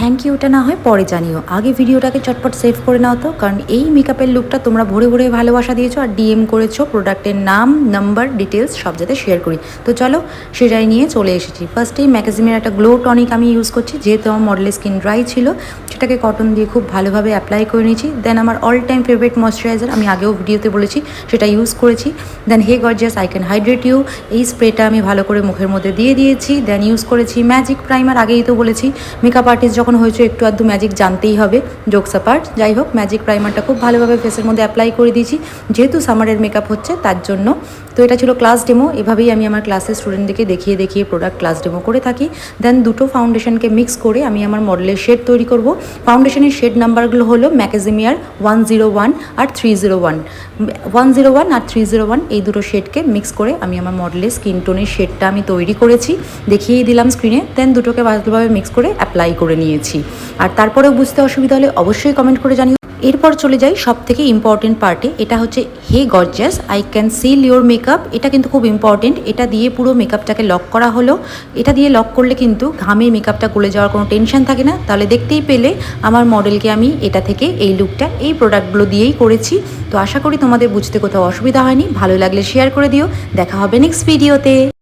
Thank Yuta না হয় পরে জানিও, আগে ভিডিওটাকে চটপট সেভ করে নাও তো, কারণ এই মেকআপের লুকটা তোমরা ভরে ভরে ভালোবাসা দিয়েছো আর ডিএম করেছো প্রোডাক্টের নাম, নাম্বার, ডিটেলস সব যাতে শেয়ার করি। তো চলো সেটাই নিয়ে চলে এসেছি। ফার্স্টেই ম্যাগাজিমের একটা গ্লো টনিক আমি ইউজ করছি, যেহেতু আমার মডেলের স্কিন ড্রাই ছিল, সেটাকে কটন দিয়ে খুব ভালোভাবে অ্যাপ্লাই করে নিয়েছি। দেন আমার অল টাইম ফেভারিট ময়শ্চারাইজার, আমি আগেও ভিডিওতে বলেছি, সেটা ইউজ করেছি। Then hey gorgeous I can hydrate you, এই স্প্রেটা আমি ভালো করে মুখের মধ্যে দিয়ে দিয়েছি। দেন ইউজ করেছি ম্যাজিক প্রাইমার, আগেই তো বলেছি মেকআপ আর্টিস্ট যখন হয়েছে একটু আধটু ম্যাজিক জানতেই হবে, জোকস অ্যাপার্ট। যাই হোক, ম্যাজিক প্রাইমারটা খুব ভালোভাবে ফেসের মধ্যে অ্যাপ্লাই করে দিয়েছি, যেহেতু সামারের মেকআপ হচ্ছে তার জন্য। তো এটা ছিল ক্লাস ডেমো, এভাবেই আমি আমার ক্লাসের স্টুডেন্টদেরকে দেখিয়ে দেখিয়ে প্রোডাক্ট ক্লাস ডেমো করে থাকি। দেন দুটো ফাউন্ডেশনকে মিক্স করে আমি আমার মডেলের শেড তৈরি করব। ফাউন্ডেশনের শেড নাম্বারগুলো হলো ম্যাগাজিমিয়ার 101 আর 301। 101 আর 301 এই দুটো শেডকে মিক্স করে আমি আমার মডেলের স্কিন টোনের শেডটা আমি তৈরি করেছি, দেখিয়েই দিলাম স্ক্রিনে। দেন দুটোকে ভালোভাবে মিক্স করে অ্যাপ্লাই করে নিয়েছি। আর তারপরেও বুঝতে অসুবিধা হলে অবশ্যই কমেন্ট করে জানিও। এরপর চলে যাই সব থেকে ইম্পর্টেন্ট পার্টে, এটা হচ্ছে hey gorgeous I can seal your makeup. এটা কিন্তু খুব ইম্পর্টেন্ট, এটা দিয়ে পুরো মেকআপটাকে লক করা হলো। এটা দিয়ে লক করলে কিন্তু ঘামে মেকআপটা গলে যাওয়ার কোনো টেনশন থাকে না। তাহলে দেখতেই পেলে আমার মডেলকে আমি এটা থেকে এই লুকটা এই প্রোডাক্টগুলো দিয়েই করেছি। তো আশা করি তোমাদের বুঝতে কোথাও অসুবিধা হয়নি। ভালো লাগলে শেয়ার করে দিও। দেখা হবে নেক্সট ভিডিওতে।